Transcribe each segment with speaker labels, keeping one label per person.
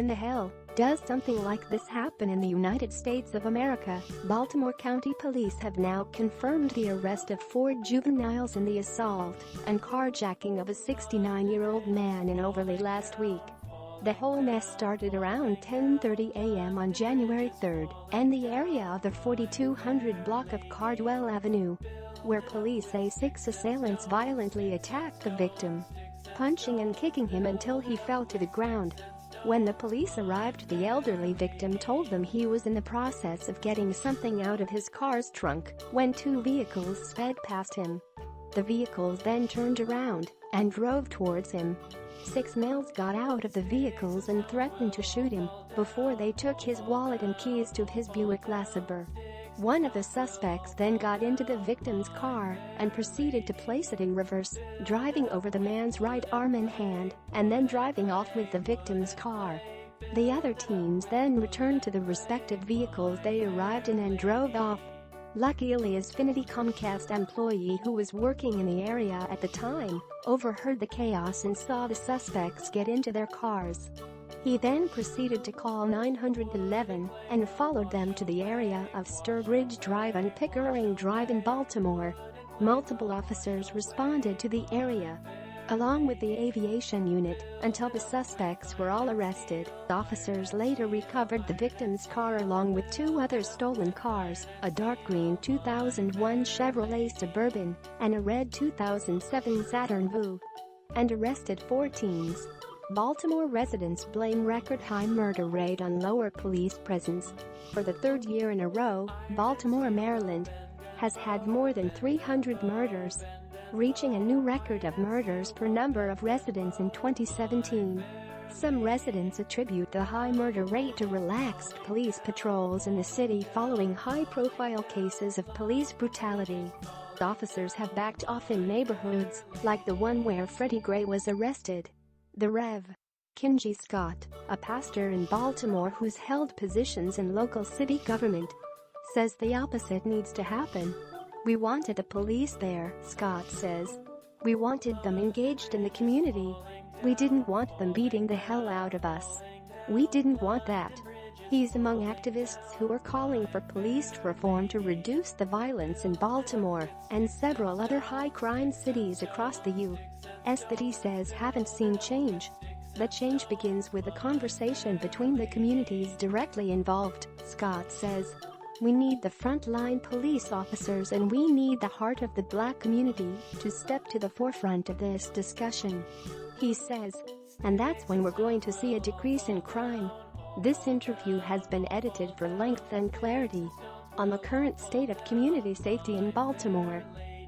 Speaker 1: in the hell does something like this happen in the United States of America? Baltimore County Police have now confirmed the arrest of 4 juveniles in the assault and carjacking of a 69-year-old man in Overlea last week. The whole mess started around 10:30 a.m. on January 3rd in the area of the 4200 block of Cardwell Avenue, where police say 6 assailants violently attacked the victim, punching and kicking him until he fell to the ground. When the police arrived, the elderly victim told them he was in the process of getting something out of his car's trunk when 2 vehicles sped past him. The vehicles then turned around and drove towards him. 6 males got out of the vehicles and threatened to shoot him before they took his wallet and keys to his Buick LeSabre. One of the suspects then got into the victim's car and proceeded to place it in reverse, driving over the man's right arm and hand, and then driving off with the victim's car. The other teens then returned to the respective vehicles they arrived in and drove off. Luckily, a Xfinity Comcast employee who was working in the area at the time overheard the chaos and saw the suspects get into their cars. He then proceeded to call 911 and followed them to the area of Sturbridge Drive and Pickering Drive in Baltimore. Multiple officers responded to the area, along with the aviation unit, until the suspects were all arrested. Officers later recovered the victim's car along with 2 other stolen cars, a dark green 2001 Chevrolet Suburban and a red 2007 Saturn VU, and arrested 4 teens. Baltimore residents blame record-high murder rate on lower police presence. For the 3rd year in a row, Baltimore, Maryland, has had more than 300 murders, reaching a new record of murders per number of residents in 2017. Some residents attribute the high murder rate to relaxed police patrols in the city following high-profile cases of police brutality. Officers have backed off in neighborhoods like the one where Freddie Gray was arrested. The Rev. Kenji Scott, a pastor in Baltimore who's held positions in local city government, says the opposite needs to happen. "We wanted the police there," Scott says. "We wanted them engaged in the community. We didn't want them beating the hell out of us. We didn't want that." He's among activists who are calling for police reform to reduce the violence in Baltimore and several other high-crime cities across the U.S. that he says haven't seen change. "The change begins with a conversation between the communities directly involved," Scott says. "We need the frontline police officers and we need the heart of the Black community to step to the forefront of this discussion," he says. "And that's when we're going to see a decrease in crime." This interview has been edited for length and clarity on the current state of community safety in Baltimore.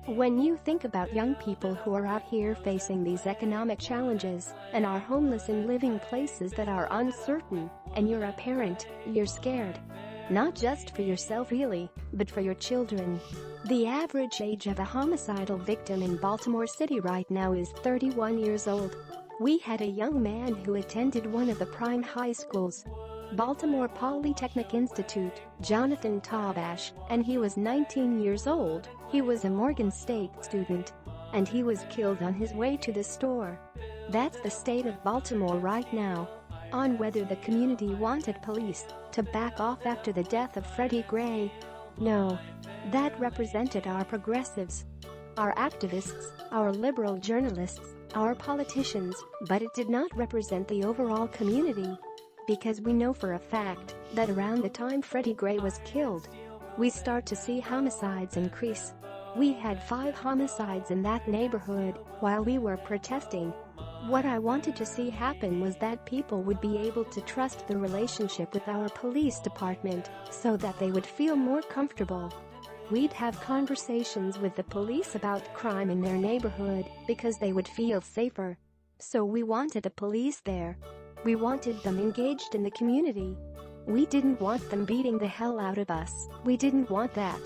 Speaker 1: When you think about young people who are out here facing these economic challenges and are homeless in living places that are uncertain, and you're a parent, you're scared. Not just for yourself really, but for your children. The average age of a homicidal victim in Baltimore City right now is 31 years old. We had a young man who attended one of the prime high schools, Baltimore Polytechnic Institute, Jonathan Tabash, and he was 19 years old. He was a Morgan State student, and he was killed on his way to the store. That's the state of Baltimore right now. On whether the community wanted police to back off after the death of Freddie Gray. No. That represented our progressives, our activists, our liberal journalists, our politicians, but it did not represent the overall community. Because we know for a fact that around the time Freddie Gray was killed, we start to see homicides increase. We had 5 homicides in that neighborhood while we were protesting. What I wanted to see happen was that people would be able to trust the relationship with our police department so that they would feel more comfortable. We'd have conversations with the police about crime in their neighborhood because they would feel safer. So we wanted the police there. We wanted them engaged in the community. We didn't want them beating the hell out of us. We didn't want that.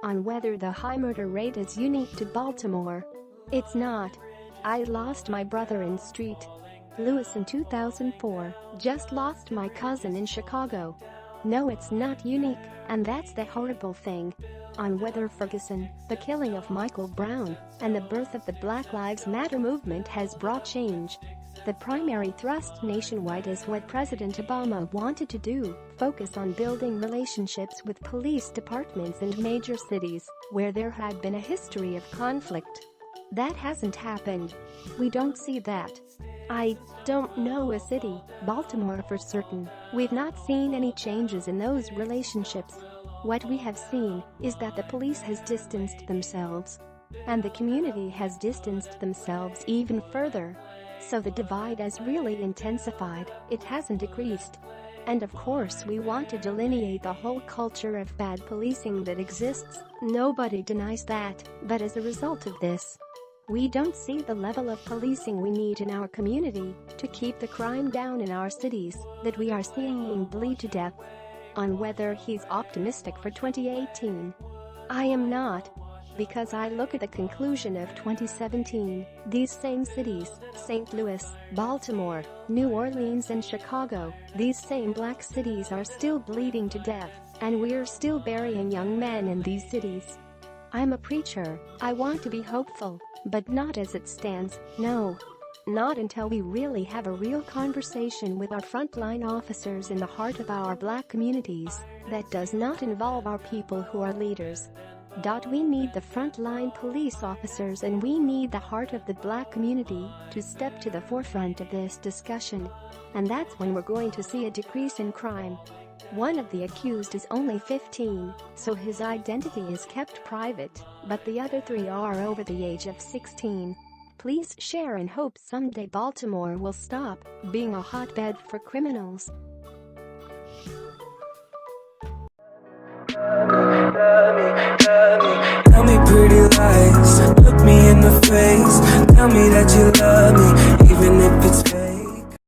Speaker 1: On whether the high murder rate is unique to Baltimore. It's not. I lost my brother in St. Louis in 2004, just lost my cousin in Chicago. No, it's not unique, and that's the horrible thing. On whether Ferguson, the killing of Michael Brown, and the birth of the Black Lives Matter movement has brought change. The primary thrust nationwide is what President Obama wanted to do, focus on building relationships with police departments in major cities where there had been a history of conflict. That hasn't happened. We don't see that. I don't know a city, Baltimore for certain. We've not seen any changes in those relationships. What we have seen is that the police has distanced themselves. And the community has distanced themselves even further. So the divide has really intensified, it hasn't decreased. And of course we want to delineate the whole culture of bad policing that exists, nobody denies that, but as a result of this, we don't see the level of policing we need in our community to keep the crime down in our cities that we are seeing bleed to death. On whether he's optimistic for 2018, I am not. Because I look at the conclusion of 2017, these same cities, St. Louis, Baltimore, New Orleans and Chicago, these same black cities are still bleeding to death, and we're still burying young men in these cities. I'm a preacher, I want to be hopeful, but not as it stands, no. Not until we really have a real conversation with our frontline officers in the heart of our black communities that does not involve our people who are leaders. We need the frontline police officers and we need the heart of the black community to step to the forefront of this discussion. And that's when we're going to see a decrease in crime. One of the accused is only 15, so his identity is kept private, but the other 3 are over the age of 16. Please share and hope someday Baltimore will stop being a hotbed for criminals.
Speaker 2: Tell me pretty lies, look me in the face. Tell me that you love me, even if it's